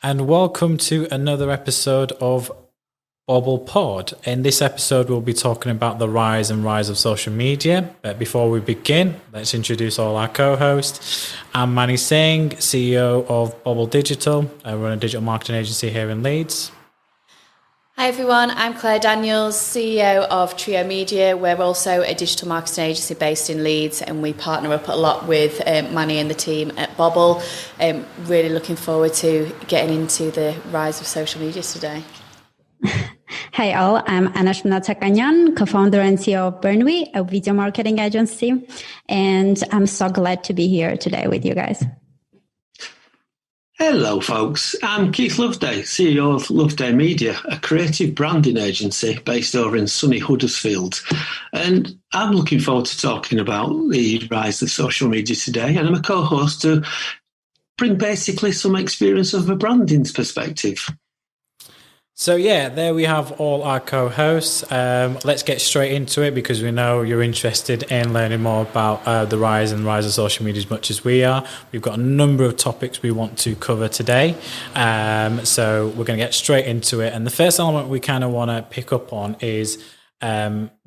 and welcome to another episode of Bobble Pod. In this episode, we'll be talking about the rise of social media. But before we begin, let's introduce all our co-hosts. I'm Manny Singh, CEO of Bobble Digital. I run a digital marketing agency here in Leeds. Hi everyone, I'm Claire Daniels, CEO of Trio Media. We're also a digital marketing agency based in Leeds, and we partner up a lot with Manny and the team at Bobble. Really looking forward to getting into the rise of social media today. Hey all, I'm Anna Shmnata-Kanyan, co-founder and CEO of Burnwe, a video marketing agency, and I'm so glad to be here today with you guys. Hello folks, I'm Keith Loveday, CEO of Loveday Media, a creative branding agency based over in sunny Huddersfield. And I'm looking forward to talking about the rise of social media today, and I'm a co-host to bring basically some experience of a branding perspective. So yeah, there we have all our co-hosts. Let's get straight into it because we know you're interested in learning more about the rise of social media as much as we are. We've got a number of topics we want to cover today. So we're going to get straight into it. And the first element we kind of want to pick up on is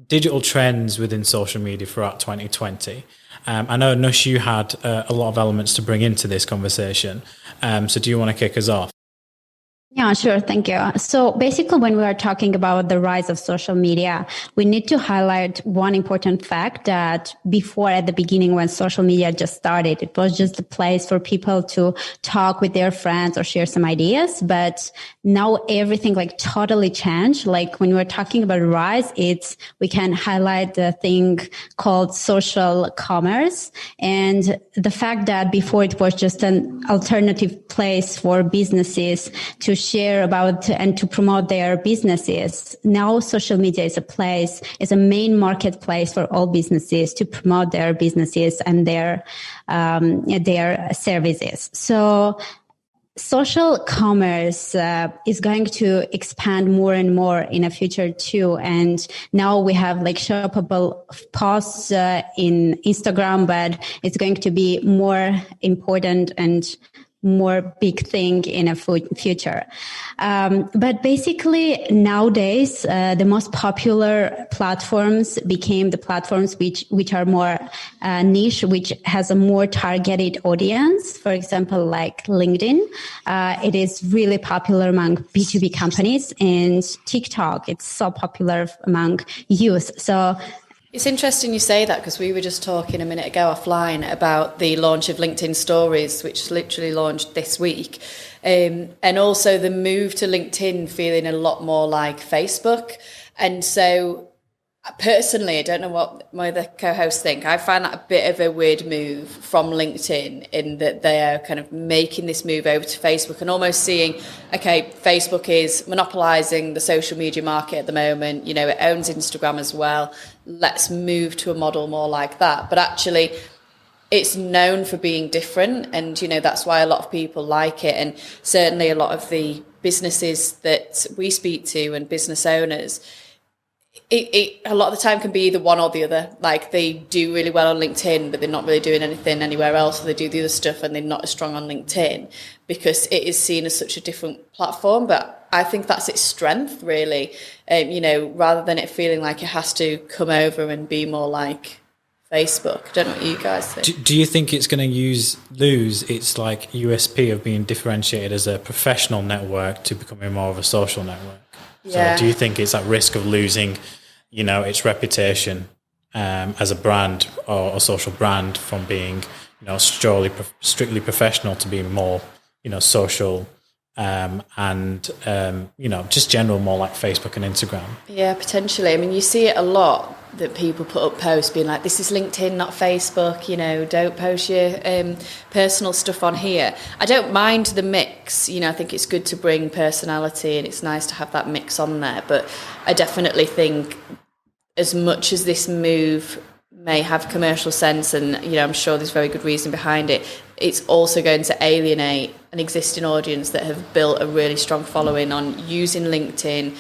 digital trends within social media throughout 2020. I know, Nush, you had a lot of elements to bring into this conversation. So do you want to kick us off? Yeah, sure. Thank you. So basically, when we are talking about the rise of social media, we need to highlight one important fact that before, at the beginning, when social media just started, it was just a place for people to talk with their friends or share some ideas. But now everything totally changed. Like when we're talking about rise, we can highlight the thing called social commerce, and the fact that before it was just an alternative place for businesses to share about and to promote their businesses. Now social media is a main marketplace for all businesses to promote their businesses and their services. So social commerce is going to expand more and more in the future too. And now we have shoppable posts in Instagram, but it's going to be more important and more big thing in a future. But basically nowadays, the most popular platforms became the platforms which are more niche, which has a more targeted audience. For example, like LinkedIn, it is really popular among B2B companies, and TikTok, it's so popular among youth. So it's interesting you say that, because we were just talking a minute ago offline about the launch of LinkedIn Stories, which literally launched this week. And also the move to LinkedIn feeling a lot more like Facebook. And so personally, I don't know what my other co-hosts think. I find that a bit of a weird move from LinkedIn, in that they are kind of making this move over to Facebook and almost seeing, okay, Facebook is monopolizing the social media market at the moment. You know, it owns Instagram as well. Let's move to a model more like that. But actually, it's known for being different. And, you know, that's why a lot of people like it. And certainly a lot of the businesses that we speak to and business owners, it a lot of the time can be either one or the other. Like, they do really well on LinkedIn, but they're not really doing anything anywhere else. Or they do the other stuff and they're not as strong on LinkedIn because it is seen as such a different platform. But I think that's its strength, really. You know, rather than it feeling like it has to come over and be more like Facebook. I don't know what you guys think. Do you think it's going to lose its USP of being differentiated as a professional network to becoming more of a social network? Yeah. So do you think it's at risk of losing, its reputation as a brand or a social brand from being, strictly professional to being more, social and just general, more like Facebook and Instagram? Yeah, potentially. I mean, you see it a lot that people put up posts being like, this is LinkedIn, not Facebook, don't post your personal stuff on here. I don't mind the mix. I think it's good to bring personality and it's nice to have that mix on there. But I definitely think, as much as this move may have commercial sense, and I'm sure there's very good reason behind it, it's also going to alienate an existing audience that have built a really strong following on using LinkedIn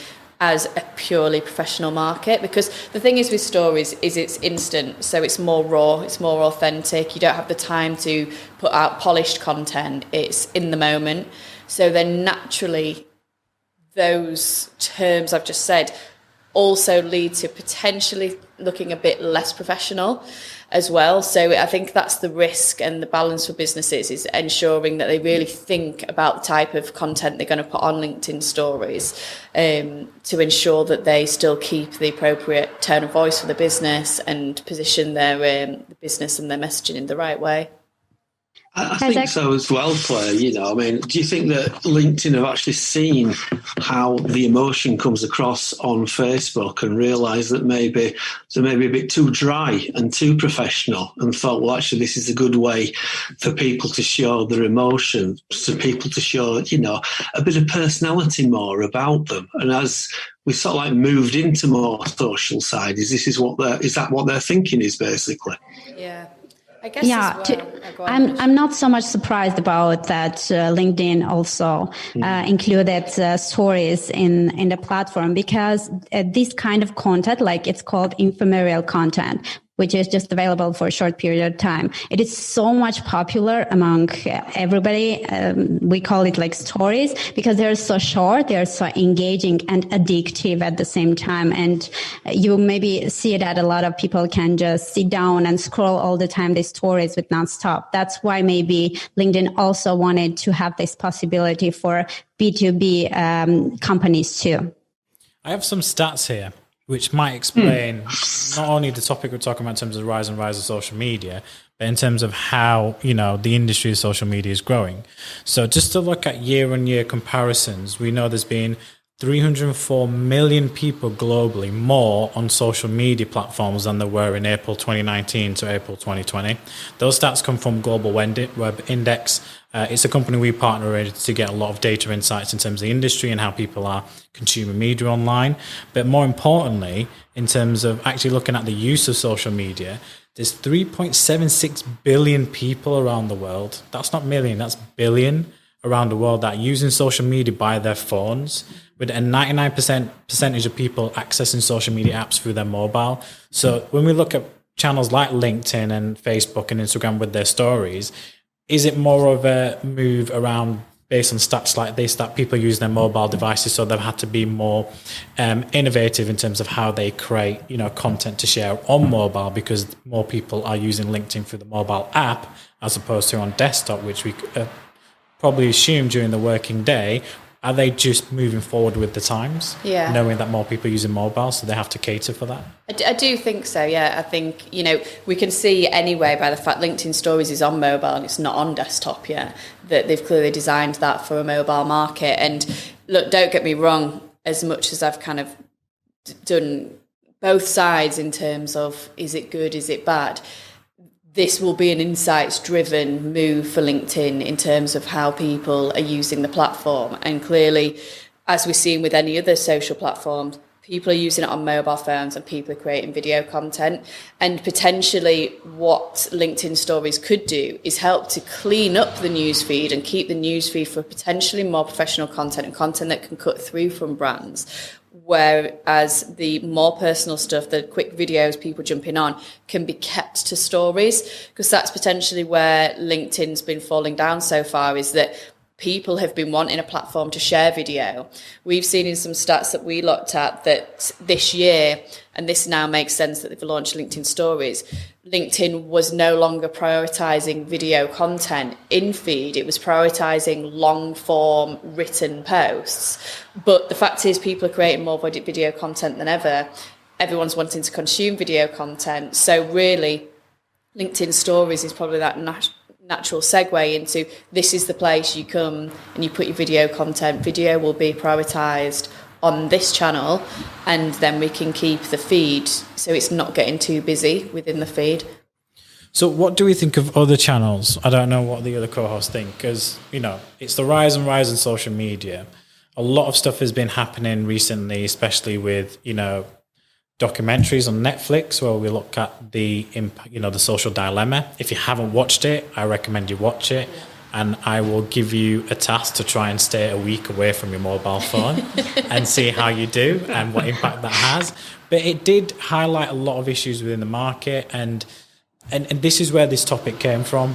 as a purely professional market, because the thing is with stories is it's instant, so it's more raw, it's more authentic. You don't have the time to put out polished content, it's in the moment. So then naturally those terms I've just said also lead to potentially looking a bit less professional as well. So I think that's the risk and the balance for businesses, is ensuring that they really think about the type of content they're going to put on LinkedIn stories, to ensure that they still keep the appropriate tone of voice for the business and position their business and their messaging in the right way. I think so as well, Claire. I mean, do you think that LinkedIn have actually seen how the emotion comes across on Facebook and realised that maybe they're maybe a bit too dry and too professional, and thought, well, actually, this is a good way for people to show their emotion, for people to show, a bit of personality more about them. And as we sort of like moved into more social side, is that what they're thinking is basically? Yeah. I guess I'm not so much surprised about that. LinkedIn also included stories in the platform, because this kind of content, like it's called ephemeral content, which is just available for a short period of time. It is so much popular among everybody. We call it like stories, because they're so short, they're so engaging and addictive at the same time. And you maybe see that a lot of people can just sit down and scroll all the time these stories with nonstop. That's why maybe LinkedIn also wanted to have this possibility for B2B companies too. I have some stats here which might explain not only the topic we're talking about in terms of the rise of social media, but in terms of how, the industry of social media is growing. So just to look at year-on-year comparisons, we know there's been 304 million people globally more on social media platforms than there were in April 2019 to April 2020. Those stats come from Global Web Index. It's a company we partner with to get a lot of data insights in terms of the industry and how people are consuming media online. But more importantly, in terms of actually looking at the use of social media, there's 3.76 billion people around the world. That's not million, that's billion around the world that are using social media by their phones, with a 99% percentage of people accessing social media apps through their mobile. So when we look at channels like LinkedIn and Facebook and Instagram with their stories, is it more of a move around based on stats like this, that people use their mobile devices, so they've had to be more innovative in terms of how they create, content to share on mobile, because more people are using LinkedIn through the mobile app as opposed to on desktop, which we probably assume during the working day. Are they just moving forward with the times? Yeah. Knowing that more people are using mobile, so they have to cater for that? I do think so, yeah. I think, we can see anyway by the fact LinkedIn Stories is on mobile and it's not on desktop yet, that they've clearly designed that for a mobile market. And look, don't get me wrong, as much as I've kind of done both sides in terms of is it good, is it bad, this will be an insights-driven move for LinkedIn in terms of how people are using the platform. And clearly, as we're seeing with any other social platforms, people are using it on mobile phones and people are creating video content. And potentially what LinkedIn Stories could do is help to clean up the newsfeed and keep the newsfeed for potentially more professional content and content that can cut through from brands. Whereas the more personal stuff, the quick videos people jumping on, can be kept to stories, because that's potentially where LinkedIn's been falling down so far, is that people have been wanting a platform to share video. We've seen in some stats that we looked at that this year, and this now makes sense that they've launched LinkedIn Stories, LinkedIn was no longer prioritizing video content in feed. It was prioritizing long form written posts. But the fact is, people are creating more video content than ever. Everyone's wanting to consume video content. So really, LinkedIn Stories is probably that natural segue into, this is the place you come and you put your video content. Video will be prioritized on this channel, and then we can keep the feed so it's not getting too busy within the feed. So what do we think of other channels? I don't know what the other co-hosts think, because, it's the rise in social media. A lot of stuff has been happening recently, especially with, documentaries on Netflix, where we look at the social dilemma. If you haven't watched it, I recommend you watch it. and I will give you a task to try and stay a week away from your mobile phone and see how you do and what impact that has. But it did highlight a lot of issues within the market, and this is where this topic came from,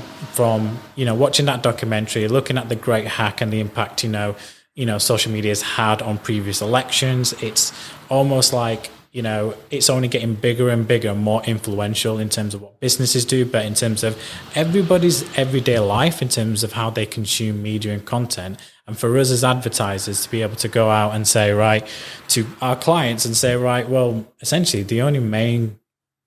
watching that documentary, looking at the great hack and the impact, social media has had on previous elections. It's almost like, it's only getting bigger and bigger and more influential in terms of what businesses do, but in terms of everybody's everyday life, in terms of how they consume media and content. And for us as advertisers to be able to go out and say, right, to our clients and say, right, well, essentially the only main,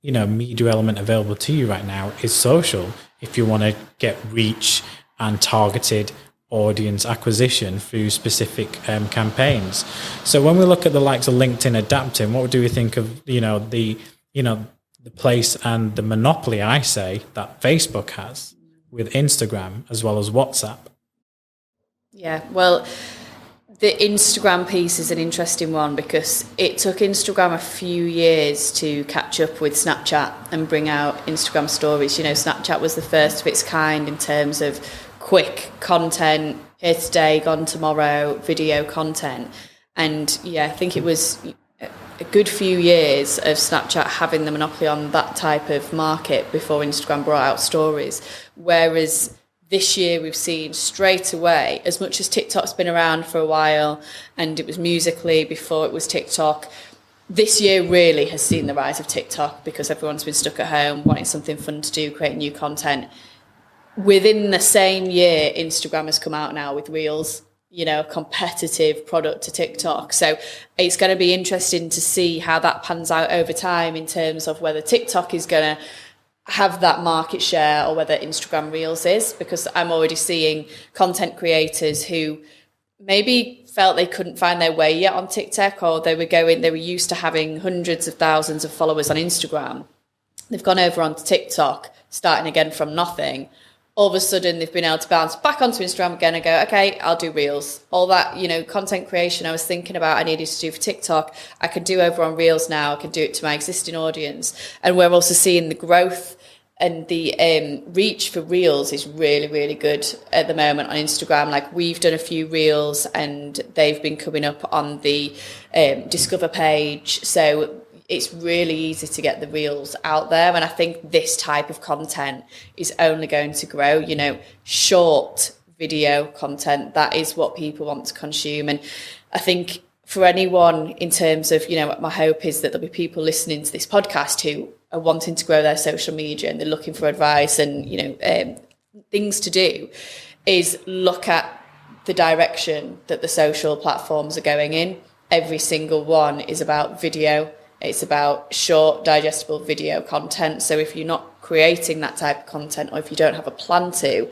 media element available to you right now is social. If you want to get reach and targeted audience acquisition through specific campaigns. So when we look at the likes of LinkedIn adapting, what do we think of the place and the monopoly, I say, that Facebook has with Instagram as well as WhatsApp? Yeah, well, the Instagram piece is an interesting one because it took Instagram a few years to catch up with Snapchat and bring out Instagram stories. Snapchat was the first of its kind in terms of quick content, here today, gone tomorrow, video content. And I think it was a good few years of Snapchat having the monopoly on that type of market before Instagram brought out stories. Whereas this year we've seen straight away, as much as TikTok's been around for a while and it was Musical.ly before it was TikTok, this year really has seen the rise of TikTok because everyone's been stuck at home, wanting something fun to do, creating new content. Within the same year, Instagram has come out now with Reels, a competitive product to TikTok. So it's going to be interesting to see how that pans out over time in terms of whether TikTok is going to have that market share or whether Instagram Reels is, because I'm already seeing content creators who maybe felt they couldn't find their way yet on TikTok, or they were used to having hundreds of thousands of followers on Instagram. They've gone over onto TikTok, starting again from nothing. All of a sudden, they've been able to bounce back onto Instagram again and go, okay, I'll do Reels. All that, content creation I was thinking about I needed to do for TikTok, I can do over on Reels now. I can do it to my existing audience. And we're also seeing the growth and the reach for Reels is really, really good at the moment on Instagram. Like, we've done a few Reels and they've been coming up on the Discover page. So it's really easy to get the Reels out there. And I think this type of content is only going to grow, short video content. That is what people want to consume. And I think for anyone in terms of, my hope is that there'll be people listening to this podcast who are wanting to grow their social media and they're looking for advice and, things to do, is look at the direction that the social platforms are going in. Every single one is about video. It's about short, digestible video content. So if you're not creating that type of content, or if you don't have a plan to,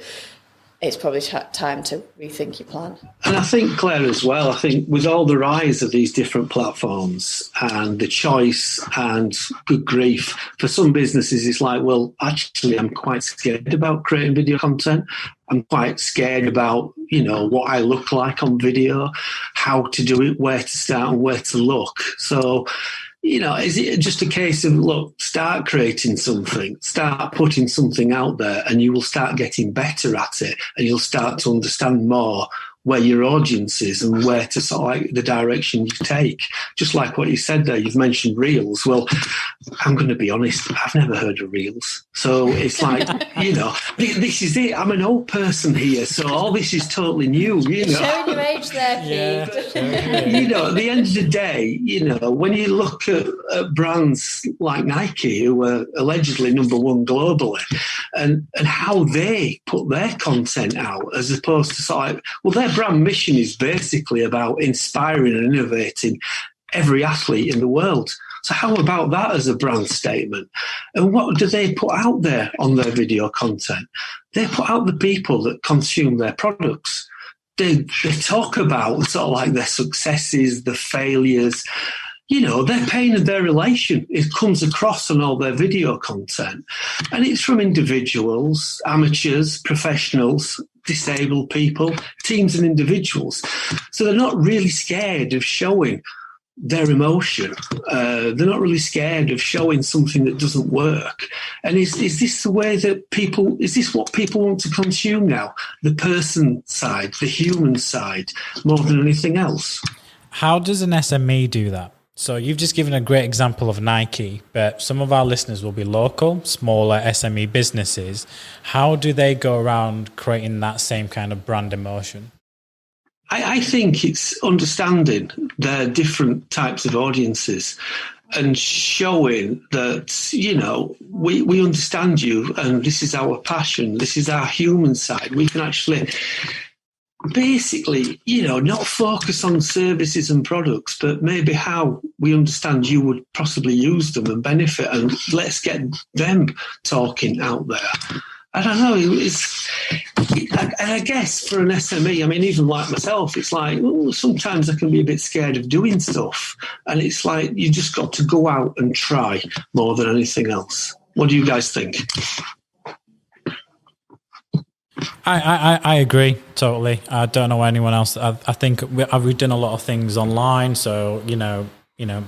it's probably time to rethink your plan. And I think, Claire, as well, I think with all the rise of these different platforms and the choice and good grief, for some businesses, it's like, well, actually, I'm quite scared about creating video content. I'm quite scared about, what I look like on video, how to do it, where to start and where to look. So, is it just a case of, look, start creating something, start putting something out there, and you will start getting better at it, and you'll start to understand more where your audience is and where to sort of like the direction you take. Just like what you said there, you've mentioned Reels. Well, I'm going to be honest, I've never heard of Reels. So it's like, this is it. I'm an old person here, so all this is totally new, You're showing your age there, Keith. At the end of the day, when you look at brands like Nike, who are allegedly number one globally, and how they put their content out, as opposed to sort of like, well, their brand mission is basically about inspiring and innovating every athlete in the world. So how about that as a brand statement? And what do they put out there on their video content? They put out the people that consume their products. They talk about sort of like their successes, the failures, their pain and their relation. It comes across on all their video content. And it's from individuals, amateurs, professionals, disabled people, teams and individuals. So they're not really scared of showing their emotion. They're not really scared of showing something that doesn't work. And is this the way that is this what people want to consume now? The person side, the human side, more than anything else? How does an SME do that? So you've just given a great example of Nike, but some of our listeners will be local, smaller SME businesses. How do they go around creating that same kind of brand emotion? I think it's understanding the different types of audiences and showing that, you know, we understand you and this is our passion, this is our human side. We can actually basically, you know, not focus on services and products, but maybe how we understand you would possibly use them and benefit, and let's get them talking out there. I don't know. I guess for an SME, I mean, even like myself, it's like, sometimes I can be a bit scared of doing stuff. And it's like, you just got to go out and try more than anything else. What do you guys think? I agree totally. I don't know anyone else. I think we've done a lot of things online. So, you know,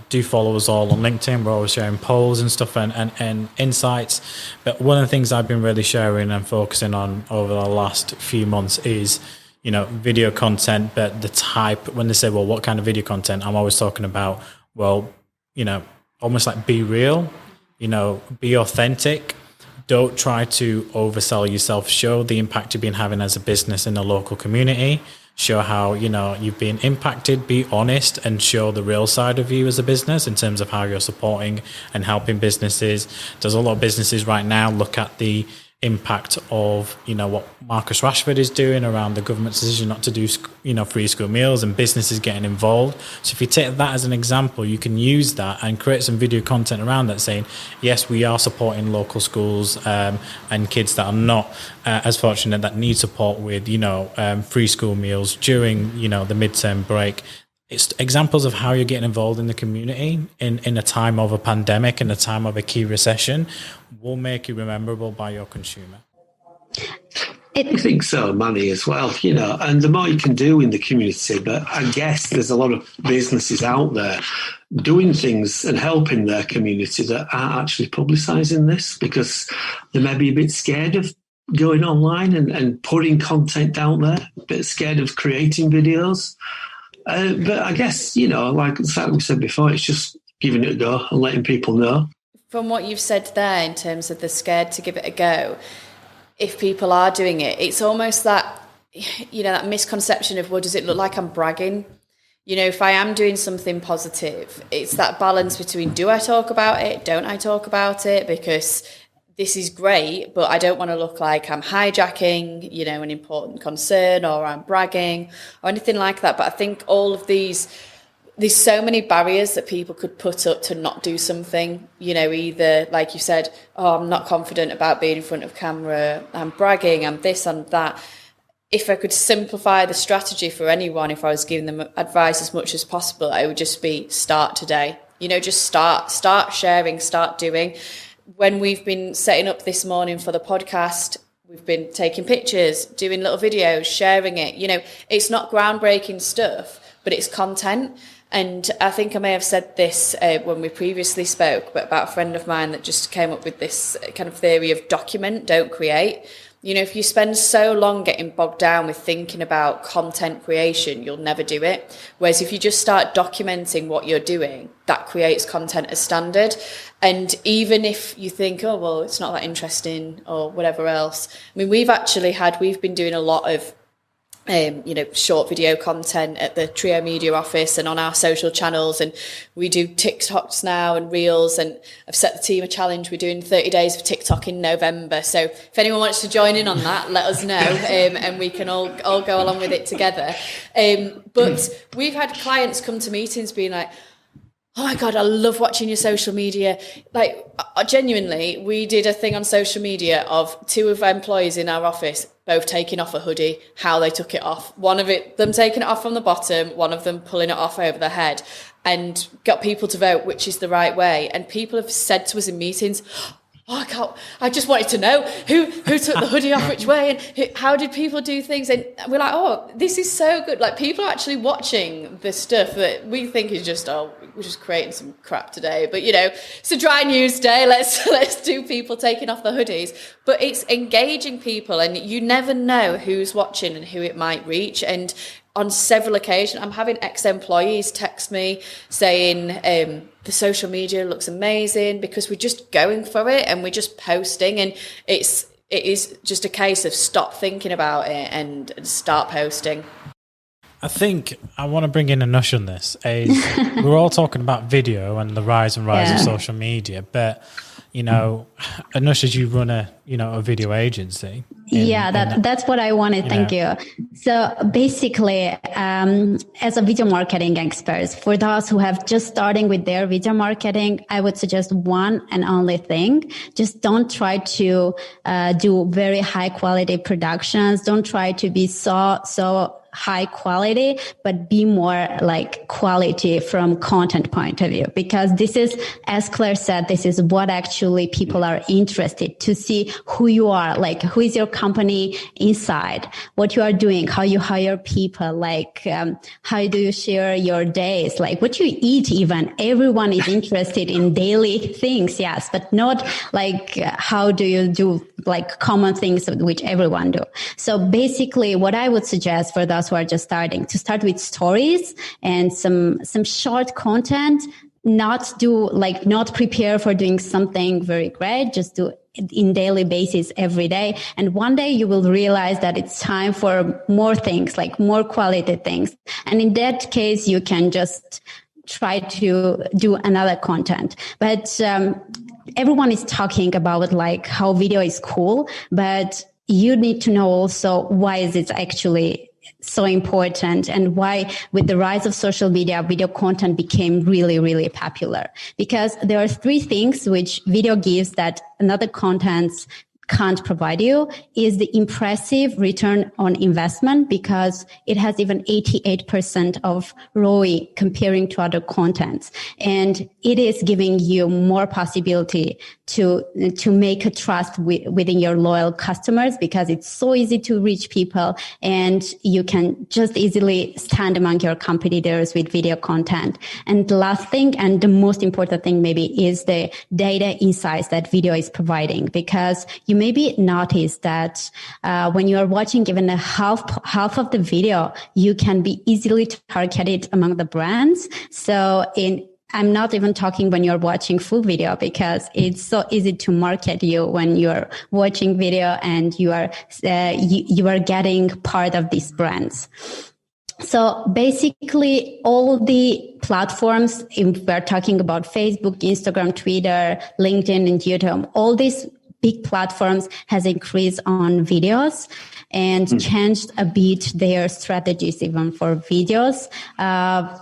do follow us all on LinkedIn. We're always sharing polls and stuff and insights. But one of the things I've been really sharing and focusing on over the last few months is, you know, video content, but the type. When they say, well, what kind of video content? I'm always talking about, well, you know, almost like be real, you know, be authentic. Don't try to oversell yourself. Show the impact you've been having as a business in the local community. Show how, you know, you've been impacted. Be honest and show the real side of you as a business in terms of how you're supporting and helping businesses. There's a lot of businesses right now look at the impact of, you know, what Marcus Rashford is doing around the government's decision not to do, you know, free school meals and businesses getting involved. So if you take that as an example, you can use that and create some video content around that saying, yes, we are supporting local schools and kids that are not as fortunate, that need support with, you know, free school meals during, you know, the midterm break. It's examples of how you're getting involved in the community in a time of a pandemic, in a time of a key recession, will make you rememberable by your consumer. I think so, Manny, as well, you know, and the more you can do in the community, but I guess there's a lot of businesses out there doing things and helping their community that aren't actually publicising this because they may be a bit scared of going online and putting content out there, a bit scared of creating videos. But I guess, you know, like we said before, it's just giving it a go and letting people know. From what you've said there in terms of the scared to give it a go, if people are doing it, it's almost that, you know, that misconception of, well, does it look like I'm bragging? You know, if I am doing something positive, it's that balance between, do I talk about it? Don't I talk about it? Because this is great, but I don't want to look like I'm hijacking, you know, an important concern, or I'm bragging or anything like that. But I think all of there's so many barriers that people could put up to not do something, you know, either, like you said, oh, I'm not confident about being in front of camera, I'm bragging, I'm this, I'm that. If I could simplify the strategy for anyone, if I was giving them advice as much as possible, it would just be start today. You know, just start sharing, start doing. When we've been setting up this morning for the podcast, we've been taking pictures, doing little videos, sharing it. You know, it's not groundbreaking stuff, but it's content. And I think I may have said this when we previously spoke, but about a friend of mine that just came up with this kind of theory of document, don't create. You know, if you spend so long getting bogged down with thinking about content creation, you'll never do it. Whereas if you just start documenting what you're doing, that creates content as standard. And even if you think, oh, well, it's not that interesting or whatever else. I mean, we've been doing a lot of you know, short video content at the Trio Media office and on our social channels, and we do TikToks now and Reels, and I've set the team a challenge. We're doing 30 days of TikTok in November, so if anyone wants to join in on that, let us know, and we can all go along with it together. But we've had clients come to meetings being like, oh my God, I love watching your social media. Like, genuinely, we did a thing on social media of two of our employees in our office both taking off a hoodie, how they took it off. One of them taking it off from the bottom, one of them pulling it off over their head, and got people to vote which is the right way. And people have said to us in meetings, I just wanted to know who took the hoodie off which way, and how did people do things. And we're like, oh, this is so good. Like, people are actually watching the stuff that we think is just, we're just creating some crap today. But, you know, it's a dry news day. Let's do people taking off the hoodies. But it's engaging people, and you never know who's watching and who it might reach. And on several occasions, I'm having ex-employees text me saying the social media looks amazing, because we're just going for it and we're just posting, and it is just a case of stop thinking about it and start posting. I think I want to bring in Anush on this. We're all talking about video and the rise of social media, but you know, Anush, as you run a video agency. That's what I wanted. Thank you. So basically, as a video marketing expert, for those who have just starting with their video marketing, I would suggest one and only thing: just don't try to do very high quality productions. Don't try to be so high quality, but be more like quality from content point of view, because this is, as Claire said, this is what actually people are interested to see: who you are, like who is your company inside, what you are doing, how you hire people, like how do you share your days, like what you eat. Even everyone is interested in daily things, yes, but not like how do you do like common things which everyone do. So basically, what I would suggest for those who are just starting, to start with stories and some short content. Not prepare for doing something very great. Just do it in daily basis every day. And one day you will realize that it's time for more things, like more quality things. And in that case, you can just try to do another content. But everyone is talking about like how video is cool, but you need to know also why is it actually so important, and why with the rise of social media, video content became really, really popular. Because there are three things which video gives that another contents can't provide you: is the impressive return on investment, because it has even 88% of ROI comparing to other contents. And it is giving you more possibility to make a trust within your loyal customers, because it's so easy to reach people, and you can just easily stand among your competitors with video content. And the last thing, and the most important thing maybe, is the data insights that video is providing, because you maybe notice that when you are watching even a half of the video, you can be easily targeted among the brands. So I'm not even talking when you're watching full video, because it's so easy to market you when you're watching video and you are getting part of these brands. So basically, all the platforms, if we're talking about Facebook, Instagram, Twitter, LinkedIn, and YouTube, all these big platforms has increased on videos and changed a bit their strategies even for videos.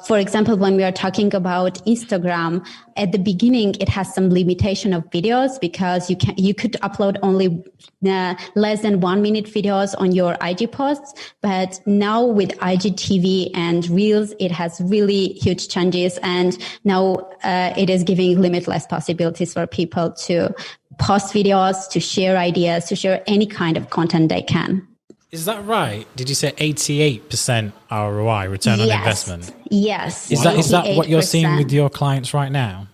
For example, when we are talking about Instagram, at the beginning, it has some limitation of videos, because you could upload only less than 1 minute videos on your IG posts. But now with IGTV and Reels, it has really huge changes. And now it is giving limitless possibilities for people to post videos, to share ideas, to share any kind of content they can. Is that right? Did you say 88% ROI, return on investment? Yes. Is that what you're seeing with your clients right now?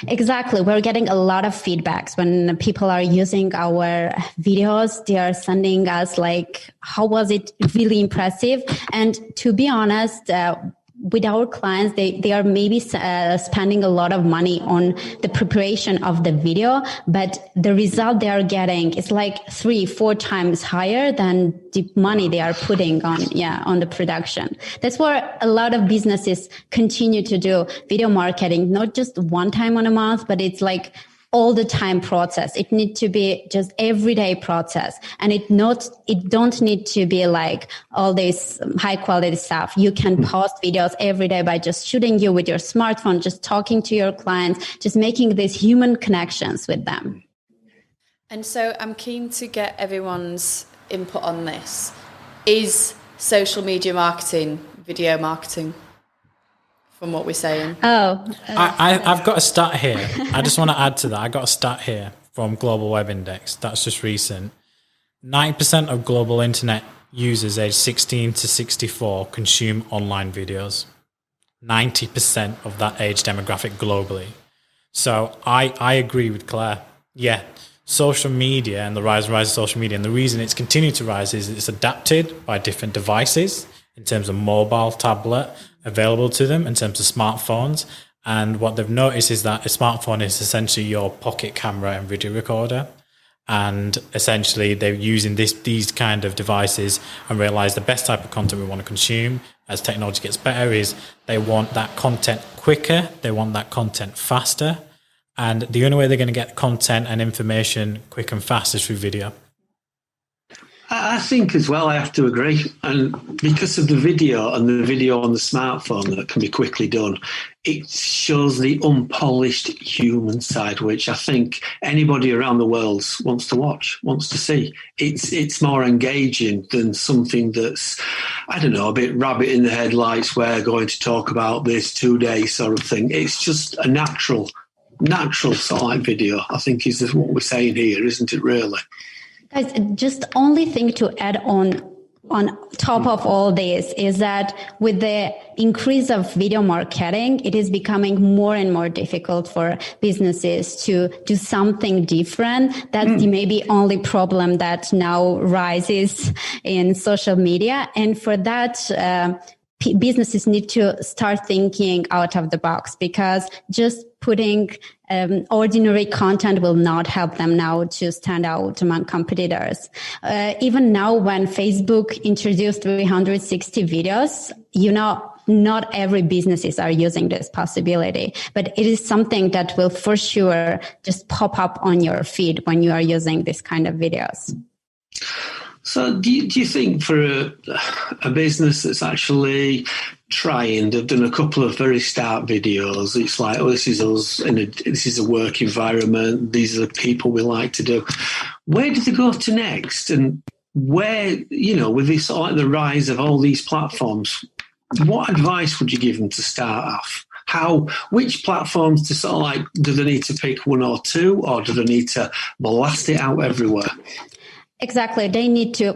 Exactly. We're getting a lot of feedbacks when people are using our videos. They are sending us like, how was it really impressive? And to be honest, with our clients, they are maybe spending a lot of money on the preparation of the video, but the result they are getting is like 3-4 times higher than the money they are putting on the production. That's where a lot of businesses continue to do video marketing, not just one time on a month, but it's like all the time process. It needs to be just everyday process, and it don't need to be like all this high quality stuff. You can post videos every day by just shooting you with your smartphone, just talking to your clients, just making these human connections with them. And so I'm keen to get everyone's input on this. Is social media marketing video marketing? From what we're saying. I've got a stat here. I just want to add to that. I got a stat here from Global Web Index, that's just recent, 90% of global internet users aged 16 to 64 consume online videos. 90% of that age demographic globally. So I agree with Claire. Yeah, social media and the rise of social media, and the reason it's continued to rise is it's adapted by different devices in terms of mobile, tablet, available to them in terms of smartphones. And what they've noticed is that a smartphone is essentially your pocket camera and video recorder. And essentially they're using these kind of devices and realize the best type of content we want to consume as technology gets better is they want that content quicker, they want that content faster. And the only way they're going to get content and information quick and fast is through video. I think as well, I have to agree. And because of the video and the video on the smartphone that can be quickly done, it shows the unpolished human side, which I think anybody around the world wants to watch, wants to see. It's more engaging than something that's, I don't know, a bit rabbit in the headlights, we're going to talk about this today sort of thing. It's just a natural sort of like video, I think is what we're saying here, isn't it really? Guys, just only thing to add on top of all this is that with the increase of video marketing, it is becoming more and more difficult for businesses to do something different. That's the maybe only problem that now rises in social media. And for that, businesses need to start thinking out of the box, because just putting ordinary content will not help them now to stand out among competitors. Even now, when Facebook introduced 360 videos, not every businesses are using this possibility, but it is something that will for sure just pop up on your feed when you are using this kind of videos. So do you think for a business that's actually trying, they've done a couple of very start videos, it's like, oh, this is us, and this is a work environment, these are the people we like to do. Where do they go to next? And where, with this, like the rise of all these platforms, what advice would you give them to start off? Which platforms to sort of like, do they need to pick one or two, or do they need to blast it out everywhere? Exactly. They need to,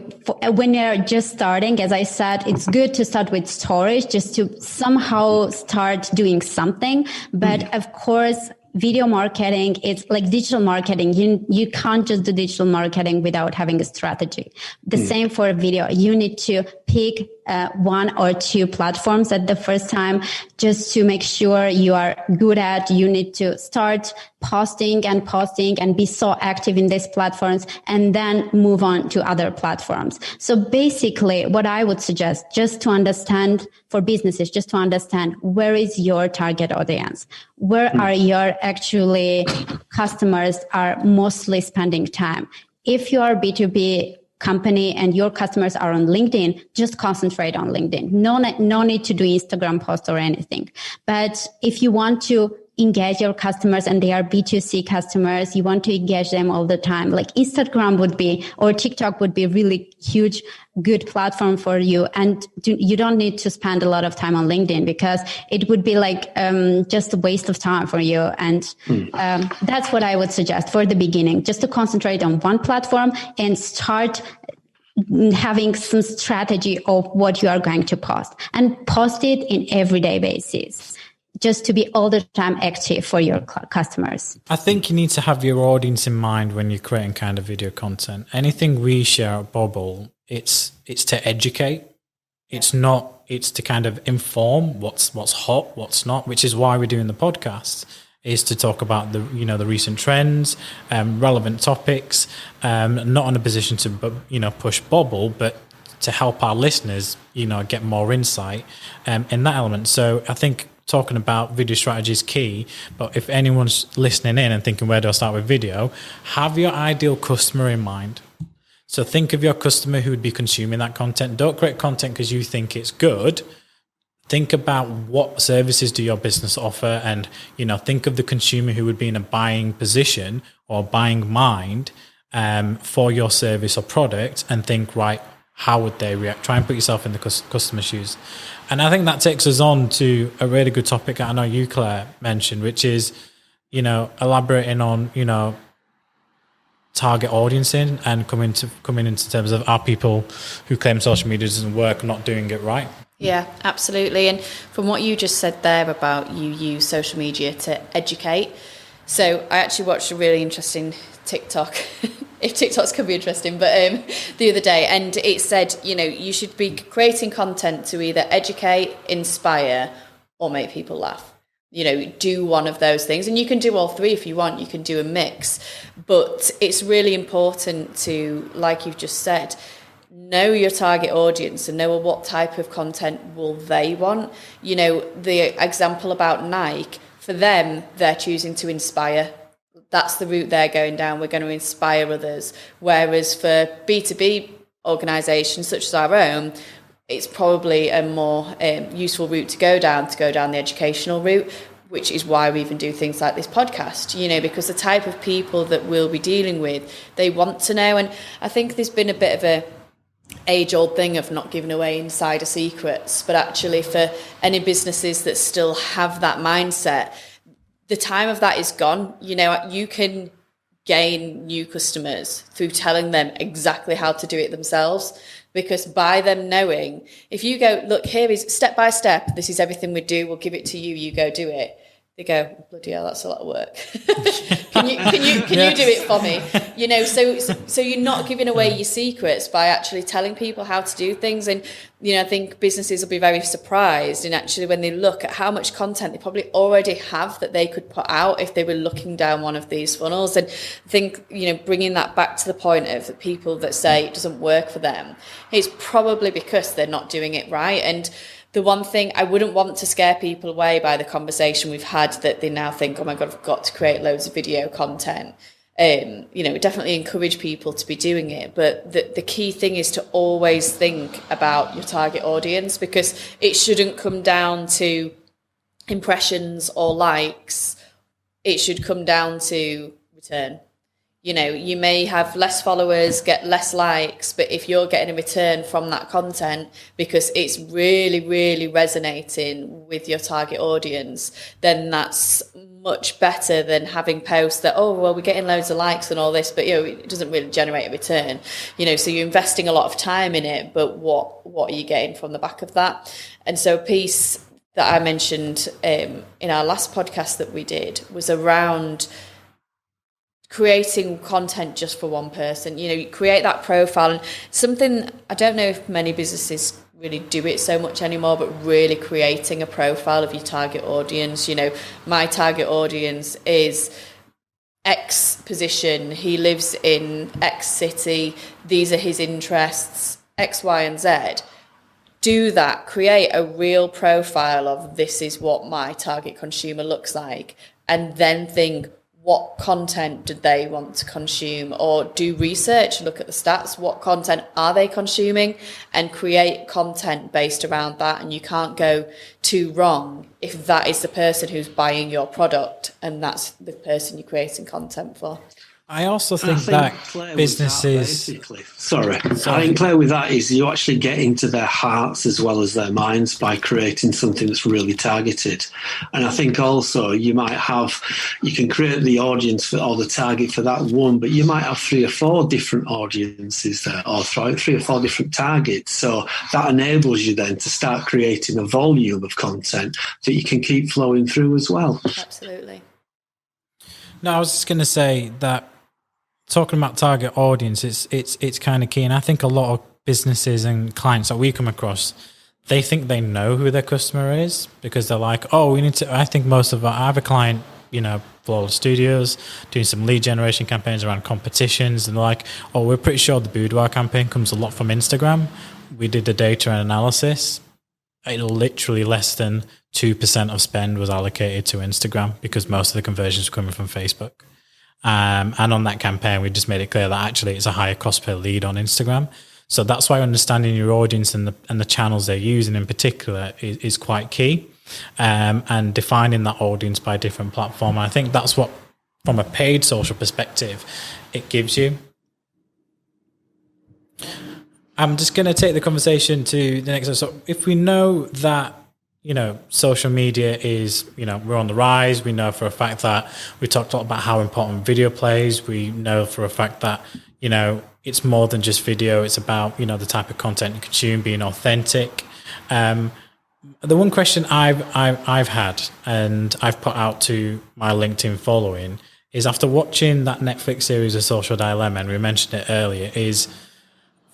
when they're just starting, as I said, it's good to start with stories just to somehow start doing something. But of course, video marketing, it's like digital marketing. You can't just do digital marketing without having a strategy. The same for video. You need to pick one or two platforms at the first time just to make sure you are good at. You need to start posting and be so active in these platforms, and then move on to other platforms. So basically what I would suggest, just to understand for businesses, just to understand where is your target audience, where are your actually customers are mostly spending time. If you are B2B company and your customers are on LinkedIn, just concentrate on LinkedIn. No need to do Instagram posts or anything. But if you want to engage your customers and they are B2C customers, you want to engage them all the time, like Instagram would be, or TikTok would be really huge, good platform for you. And you don't need to spend a lot of time on LinkedIn, because it would be like just a waste of time for you. And that's what I would suggest for the beginning, just to concentrate on one platform and start having some strategy of what you are going to post, and post it in everyday basis, just to be all the time active for your customers. I think you need to have your audience in mind when you're creating kind of video content. Anything we share at Bobble, it's to educate. It's to kind of inform what's hot, what's not, which is why we're doing the podcast, is to talk about the recent trends, relevant topics, not in a position to push Bobble, but to help our listeners get more insight in that element. So I think talking about video strategy is key, but if anyone's listening in and thinking, where do I start with video, have your ideal customer in mind. So think of your customer who would be consuming that content. Don't create content because you think it's good. Think about what services do your business offer, and think of the consumer who would be in a buying position or buying mind for your service or product, and think, right, how would they react? Try and put yourself in the customer's shoes. And I think that takes us on to a really good topic that I know you, Claire, mentioned, which is, elaborating on, target audience in and coming into terms of, are people who claim social media doesn't work not doing it right? Yeah, absolutely. And from what you just said there about you use social media to educate, so I actually watched a really interesting TikTok, if TikToks can be interesting, but the other day, and it said, you should be creating content to either educate, inspire, or make people laugh. Do one of those things, and you can do all three if you want. You can do a mix, but it's really important to, like you've just said, know your target audience and know what type of content will they want. The example about Nike, for them, they're choosing to inspire. That's the route they're going down. We're going to inspire others. Whereas for B2B organisations such as our own, it's probably a more useful route to go down the educational route, which is why we even do things like this podcast, because the type of people that we'll be dealing with, they want to know. And I think there's been a bit of a age-old thing of not giving away insider secrets, but actually for any businesses that still have that mindset, the time of that is gone. You can gain new customers through telling them exactly how to do it themselves. Because by them knowing, if you go, look, here is step by step, this is everything we do, we'll give it to you, you go do it. They go, bloody hell, that's a lot of work. Can you do it for me? So you're not giving away your secrets by actually telling people how to do things. And, I think businesses will be very surprised. And actually, when they look at how much content they probably already have that they could put out if they were looking down one of these funnels. And I think, bringing that back to the point of the people that say it doesn't work for them, it's probably because they're not doing it right. And the one thing, I wouldn't want to scare people away by the conversation we've had that they now think, oh my God, I've got to create loads of video content. Definitely encourage people to be doing it. But the key thing is to always think about your target audience, because it shouldn't come down to impressions or likes. It should come down to return. You may have less followers, get less likes, but if you're getting a return from that content because it's really, really resonating with your target audience, then that's much better than having posts that, oh, well, we're getting loads of likes and all this, but, it doesn't really generate a return. So you're investing a lot of time in it, but what are you getting from the back of that? And so a piece that I mentioned in our last podcast that we did was around creating content just for one person. You create that profile, and something, I don't know if many businesses really do it so much anymore, but really creating a profile of your target audience. My target audience is X position, he lives in X city, these are his interests, X, Y, and Z. Do that, create a real profile of this is what my target consumer looks like, and then think, what content do they want to consume? Or do research, look at the stats, what content are they consuming, and create content based around that. And you can't go too wrong if that is the person who's buying your product and that's the person you're creating content for. I also think that businesses... I think Claire, with that is you actually get into their hearts as well as their minds by creating something that's really targeted. And I think also you can create the audience or the target for that one, but you might have 3 or 4 different audiences there, or 3 or 4 different targets. So that enables you then to start creating a volume of content that you can keep flowing through as well. Absolutely. No, I was just going to say that talking about target audience, it's kind of key. And I think a lot of businesses and clients that we come across, they think they know who their customer is because they're like, oh, we need to, I think most of our, I have a client, Flawless Studios, doing some lead generation campaigns around competitions. And they're like, oh, we're pretty sure the boudoir campaign comes a lot from Instagram. We did the data and analysis. Literally less than 2% of spend was allocated to Instagram because most of the conversions were coming from Facebook. And on that campaign, we just made it clear that actually it's a higher cost per lead on Instagram. So that's why understanding your audience and the channels they're using in particular is quite key. And defining that audience by different platform. And I think that's what, from a paid social perspective, it gives you. I'm just going to take the conversation to the next. So if we know that social media is, we're on the rise. We know for a fact that we talked a lot about how important video plays. We know for a fact that, it's more than just video. It's about, the type of content you consume, being authentic. The one question I've had and I've put out to my LinkedIn following is, after watching that Netflix series, The Social Dilemma, and we mentioned it earlier, is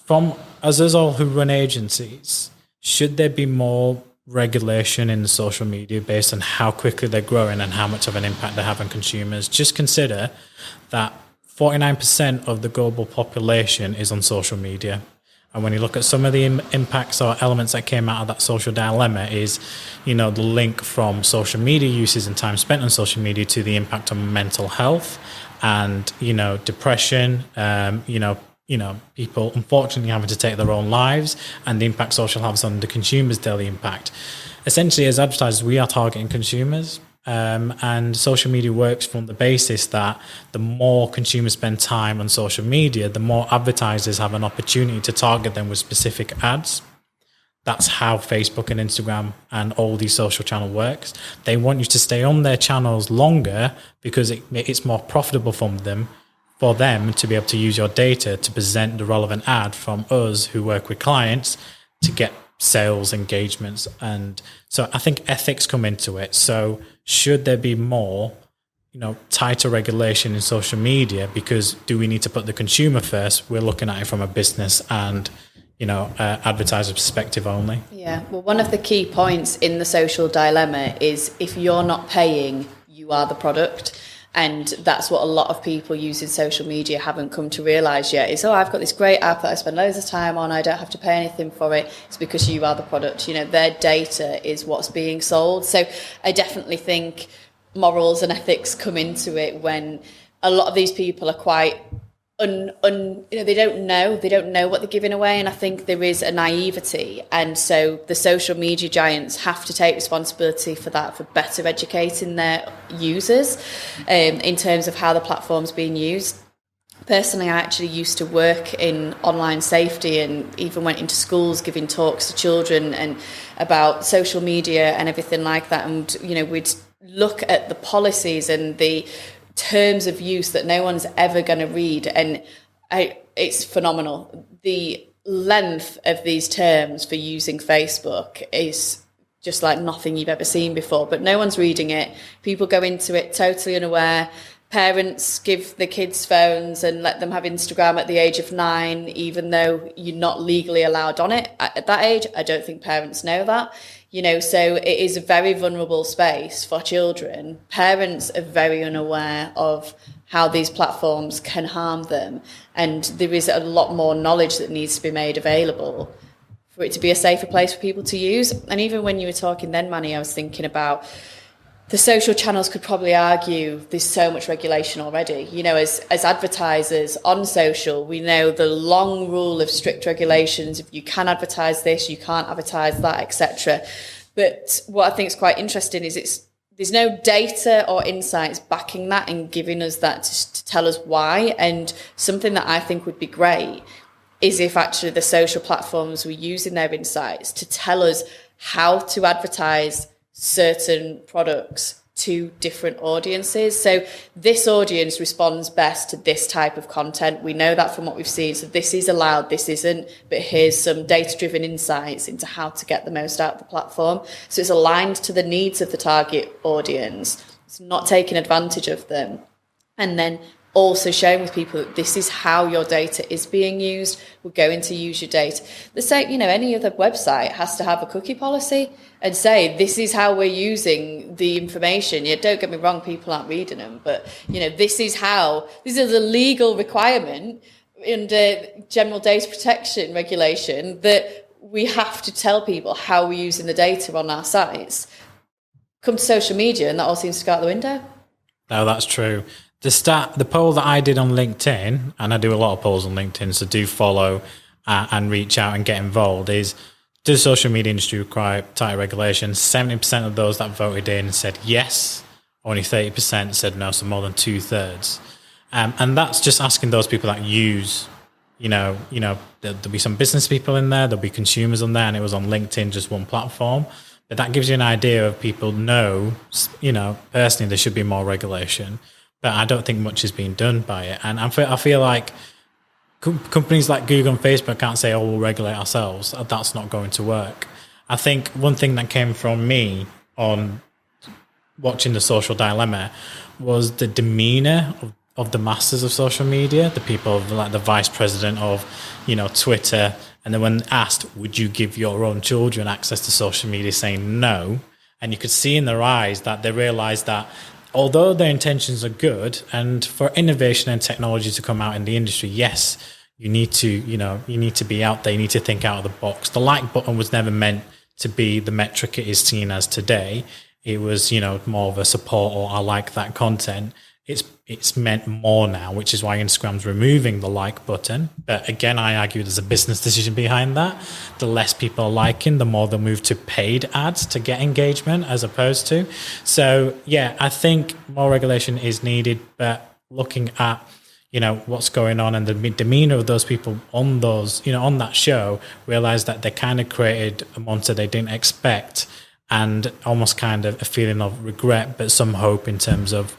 from us all who run agencies, should there be more regulation in the social media based on how quickly they're growing and how much of an impact they have on consumers? Just consider that 49% of the global population is on social media. And when you look at some of the impacts or elements that came out of that social dilemma is, the link from social media uses and time spent on social media to the impact on mental health and, depression, people unfortunately having to take their own lives, and the impact social has on the consumer's daily impact. Essentially, as advertisers, we are targeting consumers. And social media works from the basis that the more consumers spend time on social media, the more advertisers have an opportunity to target them with specific ads. That's how Facebook and Instagram and all these social channels works. They want you to stay on their channels longer because it's more profitable for them to be able to use your data to present the relevant ad from us who work with clients to get sales engagements. And so I think ethics come into it. So should there be more, tighter regulation in social media? Because do we need to put the consumer first? We're looking at it from a business and, advertiser perspective only. Yeah. Well, one of the key points in the social dilemma is, if you're not paying, you are the product. And that's what a lot of people using social media haven't come to realise yet is, I've got this great app that I spend loads of time on, I don't have to pay anything for it. It's because you are the product. Their data is what's being sold. So I definitely think morals and ethics come into it when a lot of these people are quite they don't know what they're giving away, and I think there is a naivety, and so the social media giants have to take responsibility for that, for better educating their users in terms of how the platform's being used. Personally, I actually used to work in online safety and even went into schools giving talks to children and about social media and everything like that, and we'd look at the policies and the terms of use that no one's ever going to read, and it's phenomenal. The length of these terms for using Facebook is just like nothing you've ever seen before, but no one's reading it. People go into it totally unaware. Parents give the kids phones and let them have Instagram at the age of 9, even though you're not legally allowed on it at that age. I don't think parents know that. So it is a very vulnerable space for children. Parents are very unaware of how these platforms can harm them. And there is a lot more knowledge that needs to be made available for it to be a safer place for people to use. And even when you were talking then, Manny, I was thinking about the social channels could probably argue there's so much regulation already. As advertisers on social, we know the long rule of strict regulations. If you can advertise this, you can't advertise that, etc. But what I think is quite interesting is there's no data or insights backing that and giving us that to tell us why. And something that I think would be great is if actually the social platforms were using their insights to tell us how to advertise certain products to different audiences. So this audience responds best to this type of content. We know that from what we've seen. So this is allowed, this isn't, but here's some data-driven insights into how to get the most out of the platform. So it's aligned to the needs of the target audience. It's not taking advantage of them. And then also sharing with people that this is how your data is being used. We're going to use your data. The same, any other website has to have a cookie policy and say, this is how we're using the information. Don't get me wrong, people aren't reading them, but this is the legal requirement under general data protection regulation that we have to tell people how we're using the data on our sites. Come to social media and that all seems to go out the window. No, that's true. The poll that I did on LinkedIn, and I do a lot of polls on LinkedIn, so do follow and reach out and get involved, is, does the social media industry require tighter regulation? 70% of those that voted in said yes. Only 30% said no, so more than 2/3. And that's just asking those people that use, there'll be some business people in there, there'll be consumers on there, and it was on LinkedIn, just one platform. But that gives you an idea of people know, personally there should be more regulation, but I don't think much is being done by it. And I feel like companies like Google and Facebook can't say, we'll regulate ourselves. That's not going to work. I think one thing that came from me on watching The Social Dilemma was the demeanor of the masters of social media, the people like the vice president of, Twitter. And then when asked, would you give your own children access to social media, saying no. And you could see in their eyes that they realized that although their intentions are good, and for innovation and technology to come out in the industry, yes, you need to be out there. You need to think out of the box. The like button was never meant to be the metric it is seen as today. It was, more of a support, or I like that content. It's meant more now, which is why Instagram's removing the like button. But again, I argue there's a business decision behind that. The less people are liking, the more they'll move to paid ads to get engagement as opposed to. So yeah, I think more regulation is needed, but looking at, what's going on and the demeanor of those people on those, on that show, realize that they kind of created a monster they didn't expect, and almost kind of a feeling of regret, but some hope in terms of,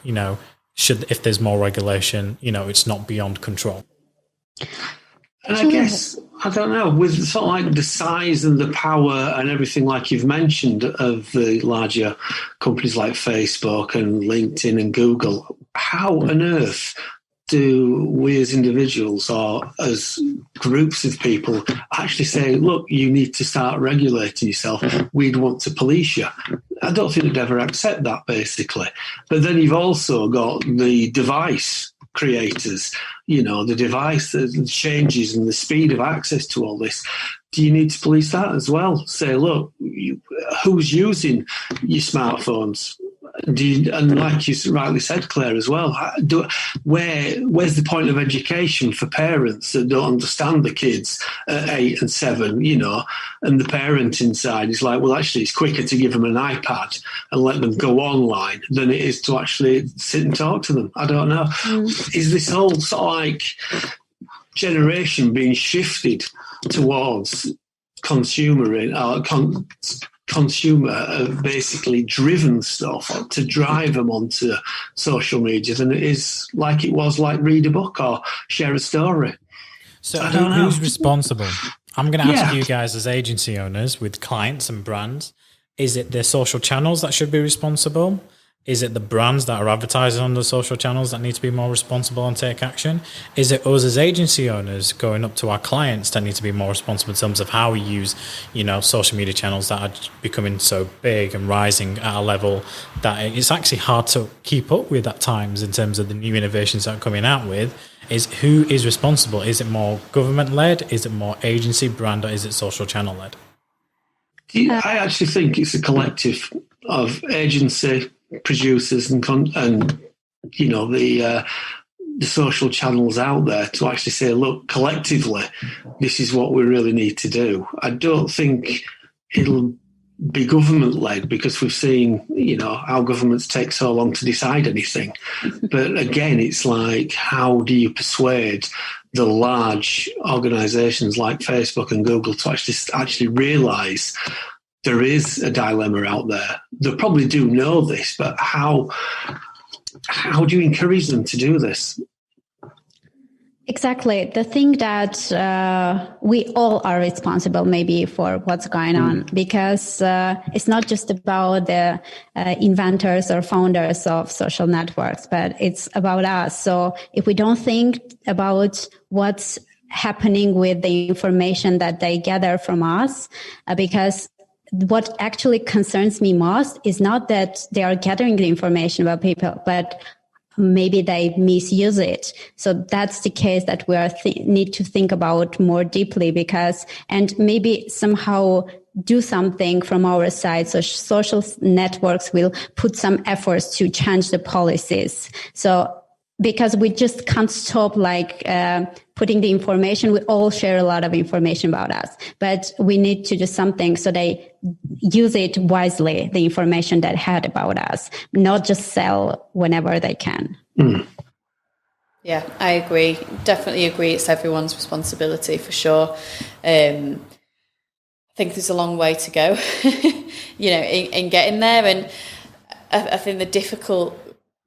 if there's more regulation, it's not beyond control. And I guess, I don't know, with sort of like the size and the power and everything like you've mentioned of the larger companies like Facebook and LinkedIn and Google, how on earth do we as individuals or as groups of people actually say, look, you need to start regulating yourself, we'd want to police you? I don't think they'd ever accept that, basically. But then you've also got the device creators, the device, the changes and the speed of access to all this. Do you need to police that as well? Say, look, who's using your smartphones? And like you rightly said, Claire, as well, where's the point of education for parents that don't understand the kids at 8 and 7, and the parent inside is like, well, actually, it's quicker to give them an iPad and let them go online than it is to actually sit and talk to them. I don't know. Is this whole sort of like generation being shifted towards consumer basically driven stuff to drive them onto social media than it is like it was like read a book or share a story? So who's responsible? I'm going to ask you guys as agency owners with clients and brands, is it the social channels that should be responsible? Is it the brands that are advertising on the social channels that need to be more responsible and take action? Is it us as agency owners going up to our clients that need to be more responsible in terms of how we use, social media channels that are becoming so big and rising at a level that it's actually hard to keep up with at times in terms of the new innovations that are coming out with? Is who is responsible? Is it more government-led? Is it more agency, brand, or is it social channel-led? I actually think it's a collective of agency, producers and the social channels out there to actually say, look, collectively, this is what we really need to do. I don't think it'll be government-led because we've seen, how governments take so long to decide anything. But again, it's like, how do you persuade the large organisations like Facebook and Google to actually realise there is a dilemma out there? They probably do know this, but how do you encourage them to do this? Exactly. The thing that we all are responsible maybe for what's going on, because it's not just about the inventors or founders of social networks, but it's about us. So if we don't think about what's happening with the information that they gather from us, because what actually concerns me most is not that they are gathering the information about people, but maybe they misuse it. So that's the case that we are need to think about more deeply, and maybe somehow do something from our side. So social networks will put some efforts to change the policies. So because we just can't stop putting the information. We all share a lot of information about us, but we need to do something so they use it wisely, the information that had about us, not just sell whenever they can. Yeah, I agree. Definitely agree. It's everyone's responsibility for sure. I think there's a long way to go, in getting there. And I think the difficult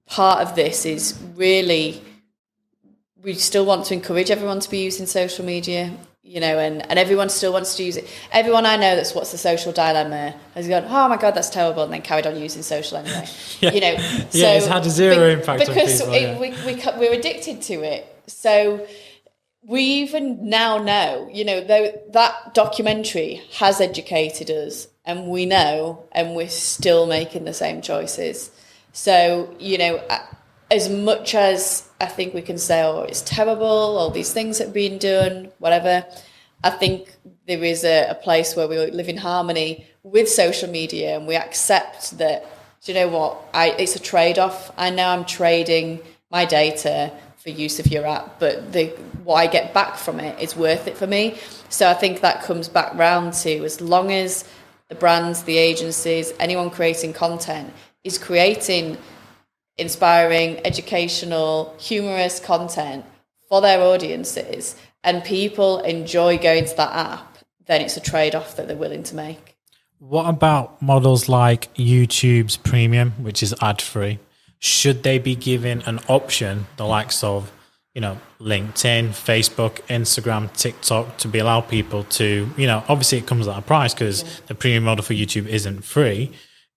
part of this is really, we still want to encourage everyone to be using social media, and everyone still wants to use it. Everyone I know that's what's the social dilemma has gone, oh my God, that's terrible, and then carried on using social anyway. So, it's had a zero impact on people. Because we're addicted to it. So we even now know, though that documentary has educated us, and we know, and we're still making the same choices. So, as much as I think we can say, oh, it's terrible, all these things have been done, whatever, I think there is a place where we live in harmony with social media, and we accept that, do you know what, it's a trade-off. I know I'm trading my data for use of your app, but what I get back from it is worth it for me. So I think that comes back round to, as long as the brands, the agencies, anyone creating content is creating inspiring, educational, humorous content for their audiences, and people enjoy going to that app, then it's a trade-off that they're willing to make. What about models like YouTube's Premium, which is ad-free? Should they be given an option, the likes of, LinkedIn, Facebook, Instagram, TikTok, to be allow people to, obviously it comes at a price because the premium model for YouTube isn't free,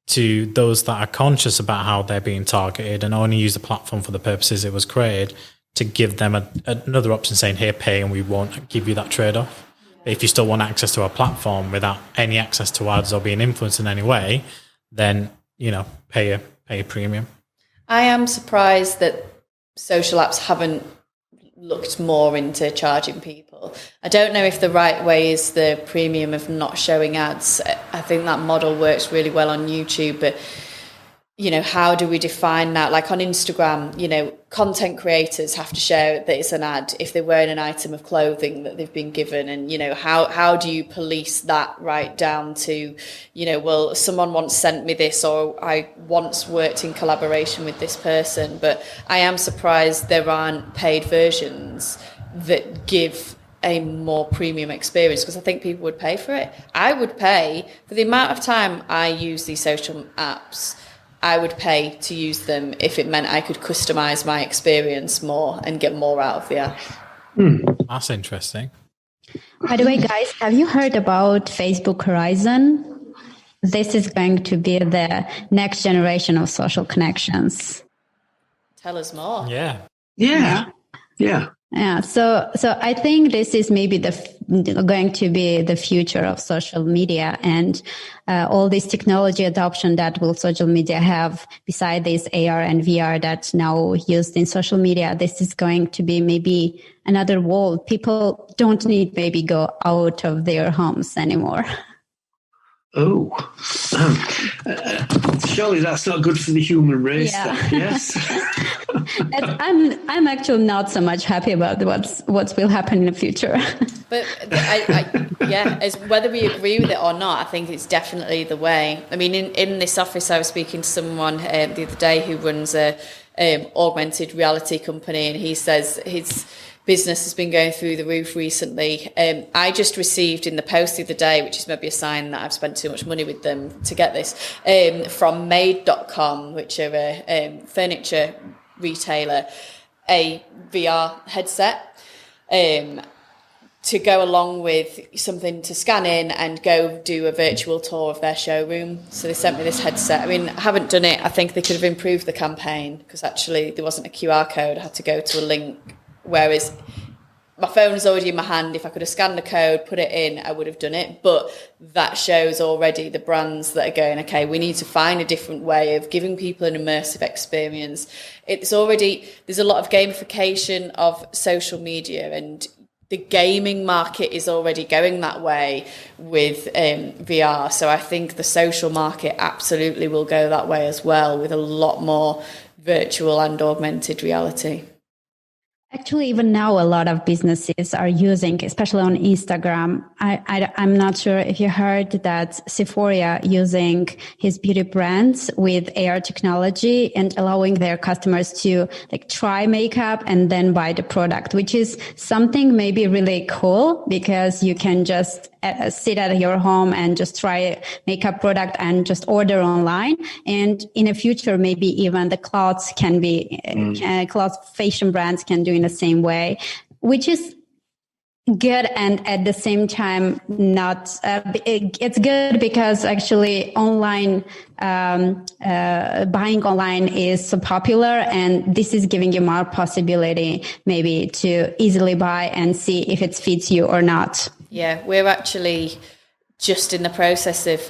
to those that are conscious about how they're being targeted and only use the platform for the purposes it was created, to give them another option saying, here, pay, and we won't give you that trade-off. But if you still want access to our platform without any access to ads or being influenced in any way, then, pay a premium. I am surprised that social apps haven't looked more into charging people. I don't know if the right way is the premium of not showing ads. I think that model works really well on YouTube, but how do we define that? Like on Instagram, content creators have to show that it's an ad if they're wearing an item of clothing that they've been given. And, how do you police that right down to, well, someone once sent me this, or I once worked in collaboration with this person. But I am surprised there aren't paid versions that give a more premium experience, because I think people would pay for it. I would pay for the amount of time I use these social apps. I would pay to use them if it meant I could customize my experience more and get more out of the app. That's interesting. By the way, guys, have you heard about Facebook Horizon? This is going to be the next generation of social connections. Tell us more. Yeah. Yeah, so I think this is maybe going to be the future of social media, and all this technology adoption that will social media have beside this AR and VR that's now used in social media. This is going to be maybe another world. People don't need maybe go out of their homes anymore. Oh, surely that's not good for the human race. Yeah. Yes. I'm actually not so much happy about what will happen in the future. But as whether we agree with it or not, I think it's definitely the way. I mean, in this office, I was speaking to someone the other day who runs a augmented reality company, and he says his business has been going through the roof recently. I just received in the post the other day, which is maybe a sign that I've spent too much money with them to get this, from Made.com, which are a furniture retailer, a VR headset to go along with something to scan in and go do a virtual tour of their showroom. So they sent me this headset. I mean, I haven't done it. I think they could have improved the campaign, because actually there wasn't a QR code. I had to go to a link. Whereas my phone is already in my hand. If I could have scanned the code, put it in, I would have done it. But that shows already the brands that are going, okay, we need to find a different way of giving people an immersive experience. There's a lot of gamification of social media, and the gaming market is already going that way with VR. So I think the social market absolutely will go that way as well, with a lot more virtual and augmented reality. Actually, even now, a lot of businesses are using, especially on Instagram. I'm not sure if you heard that Sephora using his beauty brands with AR technology and allowing their customers to try makeup and then buy the product, which is something maybe really cool, because you can just sit at your home and just try makeup product and just order online. And in the future, maybe even the clothes can be, clothes fashion brands can do in the same way, which is good. And at the same time, not, it's good because actually online, buying online is so popular, and this is giving you more possibility maybe to easily buy and see if it fits you or not. Yeah, we're actually just in the process of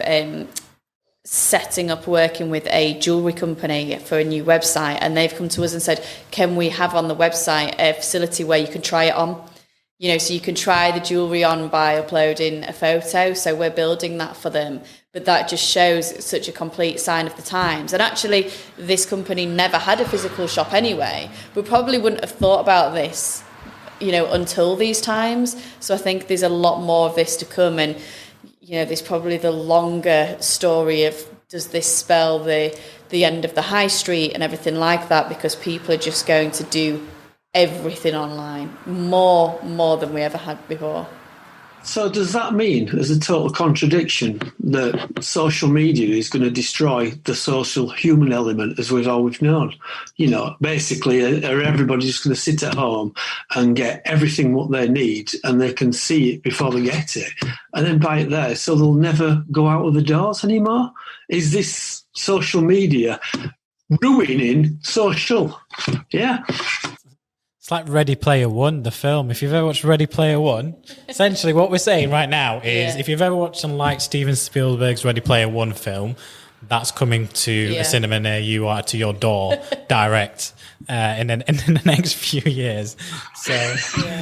setting up working with a jewellery company for a new website, and they've come to us and said, can we have on the website a facility where you can try it on? You know, so you can try the jewellery on by uploading a photo. So we're building that for them. But that just shows it's such a complete sign of the times. And actually, this company never had a physical shop anyway. We probably wouldn't have thought about this, you know, until these times. So I think there's a lot more of this to come. And, you know, there's probably the longer story of, does this spell the end of the high street and everything like that? Because people are just going to do everything online more than we ever had before. So does that mean there's a total contradiction that social media is going to destroy the social human element as we've always known? You know, basically, are everybody just going to sit at home and get everything what they need, and they can see it before they get it and then buy it there, so they'll never go out of the doors anymore? Is this social media ruining social? Yeah. It's like Ready Player One, the film. If you've ever watched Ready Player One, essentially what we're saying right now is if you've ever watched something like Steven Spielberg's Ready Player One film, that's coming to a cinema near you or to your door direct in the next few years. So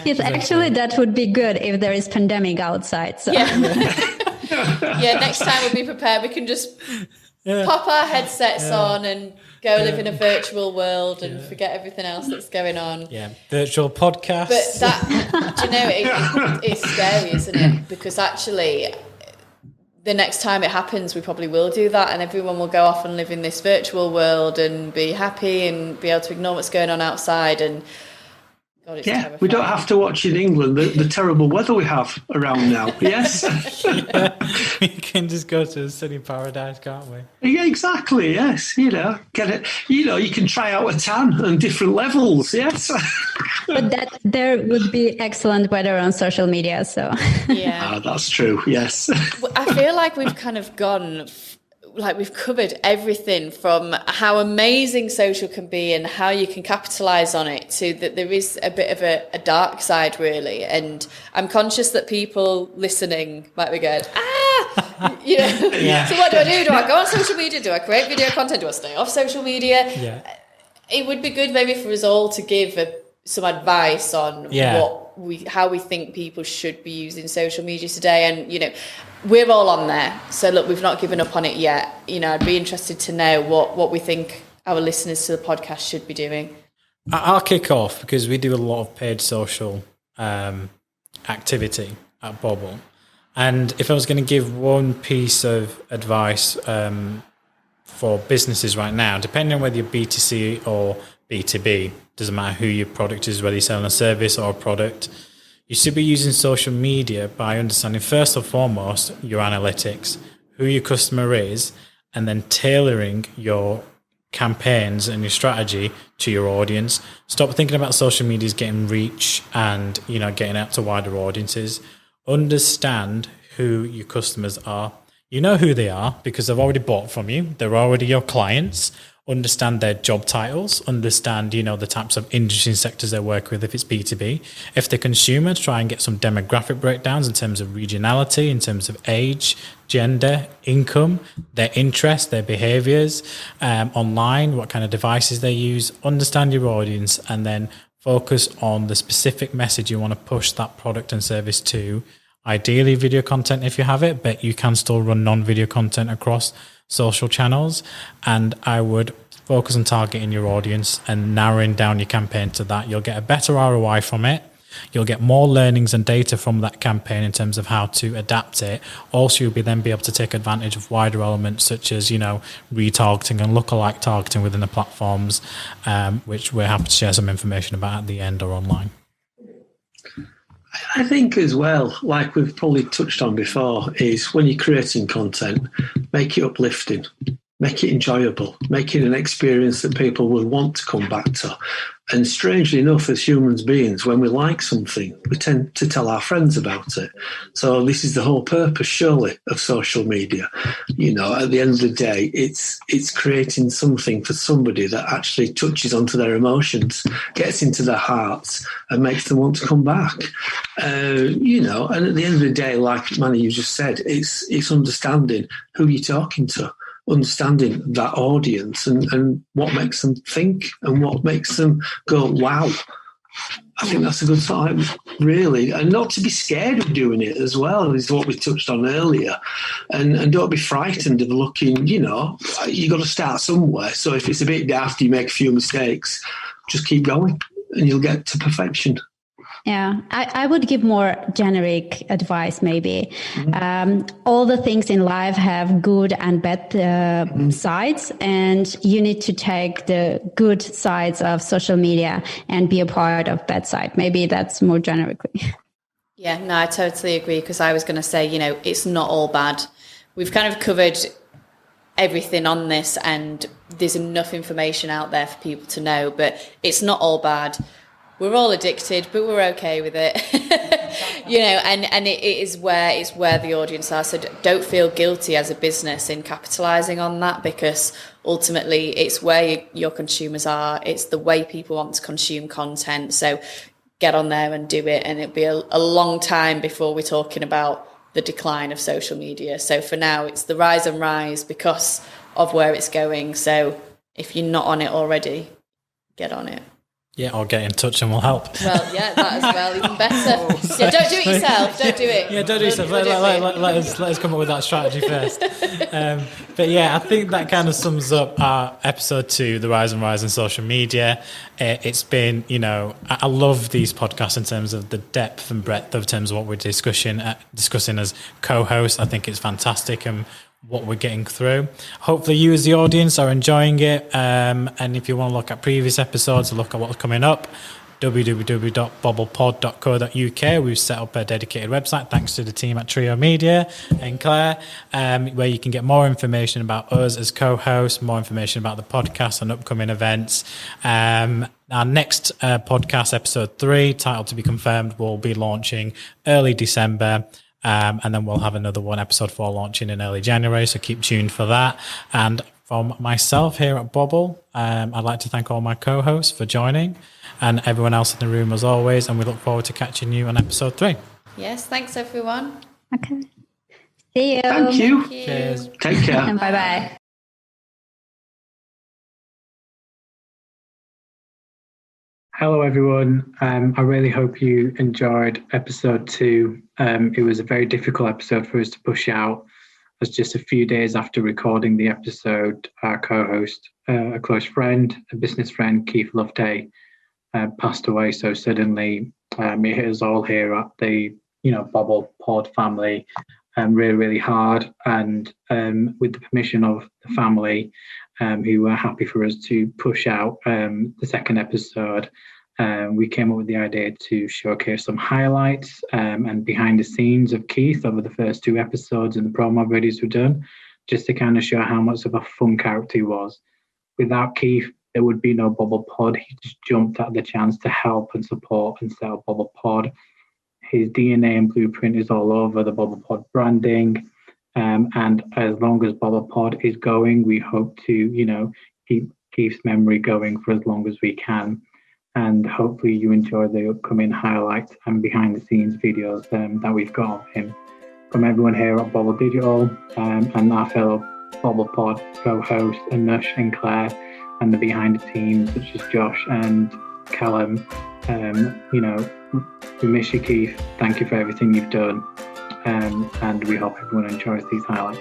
yes, actually that would be good if there is pandemic outside. So. Yeah. Next time we'll be prepared. We can just pop our headsets on and go live in a virtual world and forget everything else that's going on. Yeah, virtual podcasts. But that, do you know, it's scary, isn't it? Because actually, the next time it happens, we probably will do that, and everyone will go off and live in this virtual world and be happy and be able to ignore what's going on outside. And God, it's terrifying. We don't have to watch in England the terrible weather we have around now. Yes, we can just go to a sunny paradise, can't we? Yeah, exactly. Yes, you know, get it. You know, you can try out a tan on different levels. Yes, but there would be excellent weather on social media. So yeah, that's true. Yes, I feel like we've kind of gone. Like we've covered everything from how amazing social can be and how you can capitalize on it to that there is a bit of a dark side, really. And I'm conscious that people listening might be going, you know, so what do I do? Do I go on social media? Do I create video content? Do I stay off social media? Yeah. It would be good maybe for us all to give some advice on how we think people should be using social media today. And, you know, we're all on there. So, look, we've not given up on it yet. You know, I'd be interested to know what we think our listeners to the podcast should be doing. I'll kick off because we do a lot of paid social activity at Bobble. And if I was going to give one piece of advice for businesses right now, depending on whether you're B2C or B2B, doesn't matter who your product is, whether you're selling a service or a product, you should be using social media by understanding first and foremost your analytics, who your customer is, and then tailoring your campaigns and your strategy to your audience. Stop thinking about social media as getting reach and, you know, getting out to wider audiences. Understand who your customers are. You know who they are because they've already bought from you. They're already your clients. Understand their job titles, understand, you know, the types of industry and sectors they work with if it's B2B. If they're consumers, try and get some demographic breakdowns in terms of regionality, in terms of age, gender, income, their interests, their behaviors, online, what kind of devices they use. Understand your audience and then focus on the specific message you want to push that product and service to. Ideally video content if you have it, but you can still run non-video content across social channels. And I would focus on targeting your audience and narrowing down your campaign to that. You'll get a better ROI from it. You'll get more learnings and data from that campaign in terms of how to adapt it. Also, you'll then be able to take advantage of wider elements such as, you know, retargeting and lookalike targeting within the platforms, which we're happy to share some information about at the end or online. I think as well, like we've probably touched on before, is when you're creating content, make it uplifting, make it enjoyable, make it an experience that people will want to come back to. And strangely enough, as human beings, when we like something, we tend to tell our friends about it. So this is the whole purpose, surely, of social media. You know, at the end of the day, it's creating something for somebody that actually touches onto their emotions, gets into their hearts, and makes them want to come back. You know, and at the end of the day, like Manny, you just said, it's understanding who you're talking to, understanding that audience and what makes them think and what makes them go, wow. I think that's a good sign, really. And not to be scared of doing it as well is what we touched on earlier. And don't be frightened of looking, you know, you got to start somewhere. So if it's a bit daft, you make a few mistakes, just keep going and you'll get to perfection. Yeah, I would give more generic advice, maybe. All the things in life have good and bad sides, and you need to take the good sides of social media and be a part of bad side. Maybe that's more generically. Yeah, no, I totally agree, because I was going to say, you know, it's not all bad. We've kind of covered everything on this, and there's enough information out there for people to know, but it's not all bad. We're all addicted, but we're okay with it, you know, and it is where the audience are. So don't feel guilty as a business in capitalizing on that, because ultimately it's where your consumers are. It's the way people want to consume content. So get on there and do it. And it'll be a long time before we're talking about the decline of social media. So for now, it's the rise and rise because of where it's going. So if you're not on it already, get on it. Yeah, or get in touch and we'll help. Well, yeah, that as well, even better. Yeah, don't do it yourself. Don't do it. Yeah, don't do it yourself. Let us come up with that strategy first. But yeah, I think that kind of sums up our episode 2, the rise and rise in social media. It's been, you know, I love these podcasts in terms of the depth and breadth of terms of what we're discussing as co-hosts. I think it's fantastic and what we're getting through. Hopefully you as the audience are enjoying it, and if you want to look at previous episodes, look at what's coming up, www.bobblepod.co.uk. We've set up a dedicated website thanks to the team at Trio Media and Claire, where you can get more information about us as co-hosts, more information about the podcast and upcoming events. Our next podcast, episode 3, titled to be confirmed, will be launching early December. And then we'll have another one, episode 4, launching in early January. So keep tuned for that. And from myself here at Bobble, I'd like to thank all my co-hosts for joining and everyone else in the room as always. And we look forward to catching you on episode 3. Yes, thanks everyone. Okay. See you. Thank you. Cheers. Take care. And bye-bye. Hello, everyone. I really hope you enjoyed episode 2. It was a very difficult episode for us to push out, as just a few days after recording the episode, our co-host, a close friend, a business friend, Keith Loveday, passed away so suddenly. It hit us all here at the, Bobble Pod family, really, really hard. And with the permission of the family, who were happy for us to push out the second episode, we came up with the idea to showcase some highlights and behind the scenes of Keith over the first 2 episodes and the promo videos we've done, just to kind of show how much of a fun character he was. Without Keith, there would be no Bobble Pod. He just jumped at the chance to help and support and set up Bobble Pod. His DNA and blueprint is all over the Bobble Pod branding. And as long as Bobble Pod is going, we hope to, keep Keith's memory going for as long as we can. And hopefully you enjoy the upcoming highlights and behind the scenes videos that we've got of him. From everyone here at Bobble Digital and our fellow Bobble Pod co-hosts, Anush and Claire, and the behind the scenes such as Josh and Callum, we miss you, Keith. Thank you for everything you've done. And we hope everyone enjoys these highlights.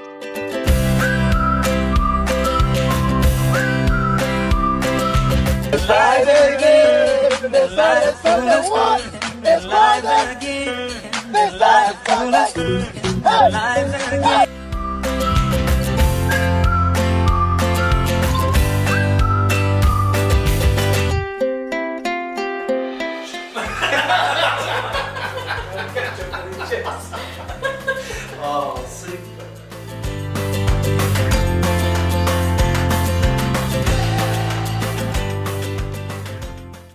Let's rise again. Let's rise from the one. Let's rise again. Let's rise from the one. Oh.